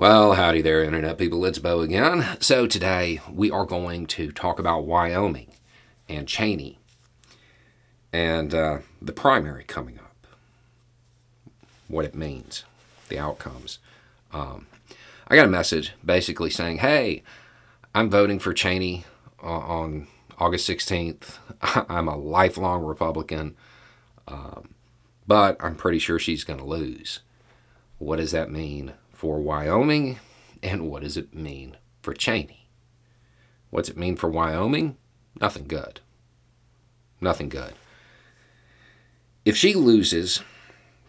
Well, howdy there, Internet people. It's Bo again. So, today we are going to talk about Wyoming and Cheney and the primary coming up, what it means, the outcomes. I got a message basically saying, hey, I'm voting for Cheney on August 16th. I'm a lifelong Republican, but I'm pretty sure she's going to lose. What does that mean for Wyoming, and what does it mean for Cheney? What's it mean for Wyoming? Nothing good. Nothing good. If she loses,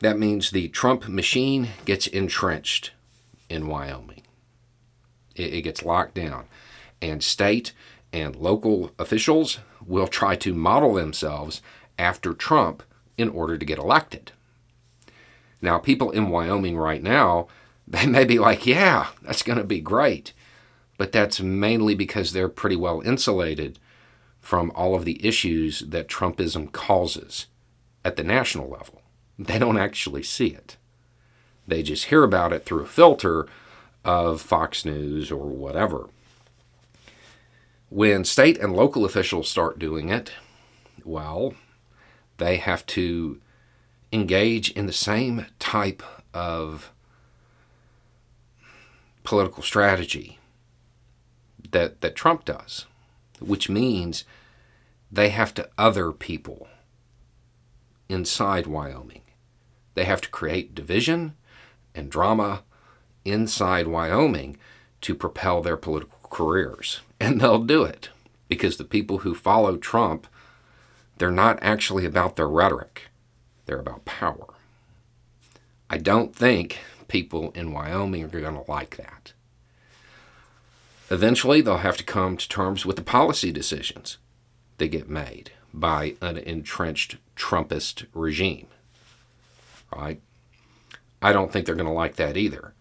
that means the Trump machine gets entrenched in Wyoming. It gets locked down, and state and local officials will try to model themselves after Trump in order to get elected. Now, people in Wyoming right now, they may be like, yeah, that's going to be great. But that's mainly because they're pretty well insulated from all of the issues that Trumpism causes at the national level. They don't actually see it. They just hear about it through a filter of Fox News or whatever. When state and local officials start doing it, well, they have to engage in the same type of political strategy that Trump does, which means they have to other people inside Wyoming. They have to create division and drama inside Wyoming to propel their political careers. And they'll do it because the people who follow Trump, they're not actually about their rhetoric. They're about power. I don't think people in Wyoming are going to like that. Eventually, they'll have to come to terms with the policy decisions that get made by an entrenched Trumpist regime. Right? I don't think they're going to like that either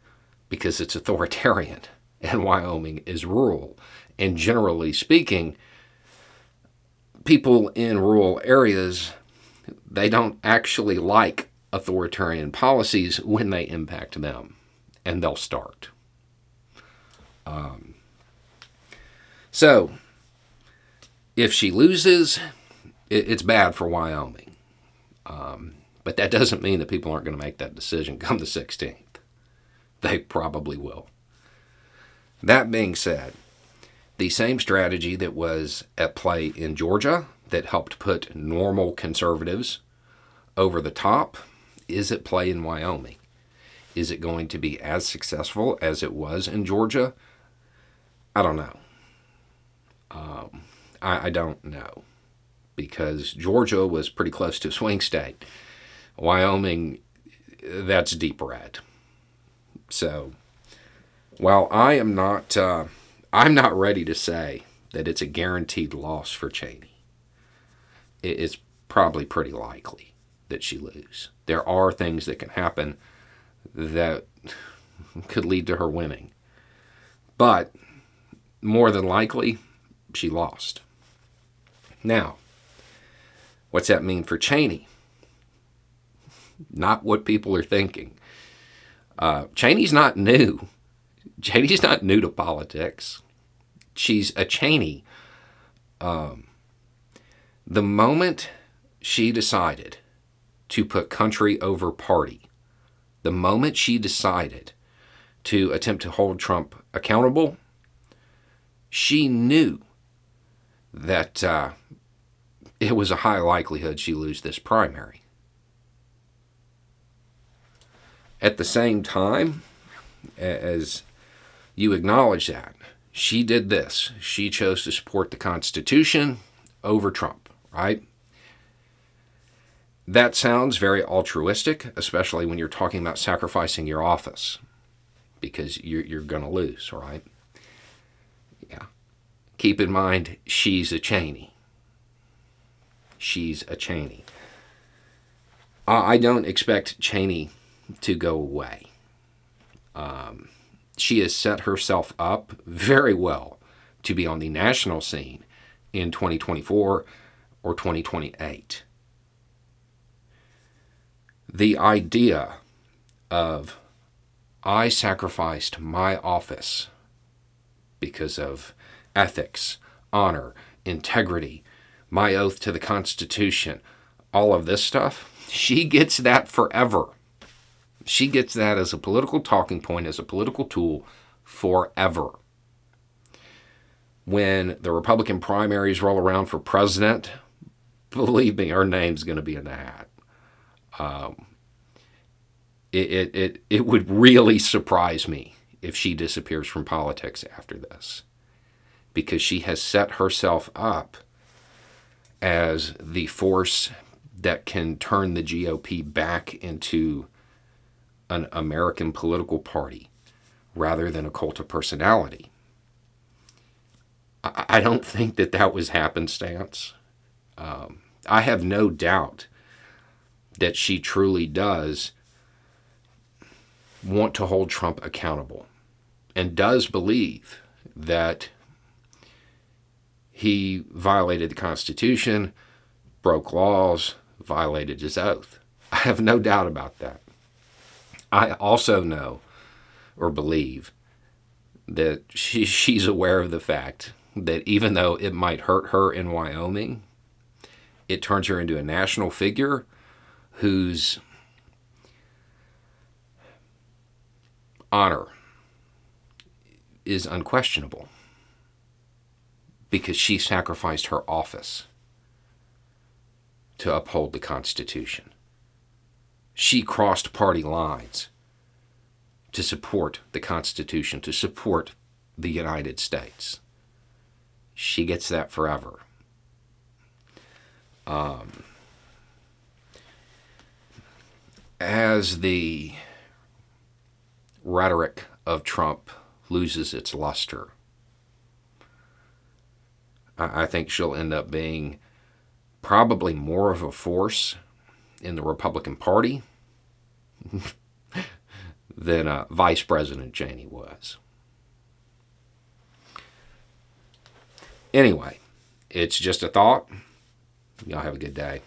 because it's authoritarian and Wyoming is rural. And generally speaking, people in rural areas, they don't actually like authoritarian policies when they impact them, and they'll start. So, if she loses, it's bad for Wyoming. But that doesn't mean that people aren't going to make that decision come the 16th. They probably will. That being said, the same strategy that was at play in Georgia that helped put normal conservatives over the top is at play in Wyoming. Is it going to be as successful as it was in Georgia? I don't know. I don't know. Because Georgia was pretty close to a swing state. Wyoming, that's deep red. So, while I'm not ready to say that it's a guaranteed loss for Cheney. It's probably pretty likely that she lose. There are things that can happen that could lead to her winning. But more than likely, she lost. Now, what's that mean for Cheney? Not what people are thinking. Cheney's not new. Cheney's not new to politics. She's a Cheney. The moment she decided to put country over party, the moment she decided to attempt to hold Trump accountable, she knew that it was a high likelihood she'd lose this primary. At the same time, as you acknowledge that, she did this. She chose to support the Constitution over Trump, right? That sounds very altruistic, especially when you're talking about sacrificing your office, because you're going to lose, right? Yeah. Keep in mind, she's a Cheney. She's a Cheney. I don't expect Cheney to go away. She has set herself up very well to be on the national scene in 2024 or 2028. The idea of I sacrificed my office because of ethics, honor, integrity, my oath to the Constitution, all of this stuff, she gets that forever. She gets that as a political talking point, as a political tool forever. When the Republican primaries roll around for president, believe me, her name's going to be in the hat. It would really surprise me if she disappears from politics after this, because she has set herself up as the force that can turn the GOP back into an American political party rather than a cult of personality. I don't think that was happenstance. I have no doubt that she truly does want to hold Trump accountable and does believe that he violated the Constitution, broke laws, violated his oath. I have no doubt about that. I also know or believe that she's aware of the fact that even though it might hurt her in Wyoming, it turns her into a national figure whose honor is unquestionable because she sacrificed her office to uphold the Constitution. She crossed party lines to support the Constitution, to support the United States. She gets that forever. As the rhetoric of Trump loses its luster, I think she'll end up being probably more of a force in the Republican Party than Vice President Cheney was. Anyway, it's just a thought. Y'all have a good day.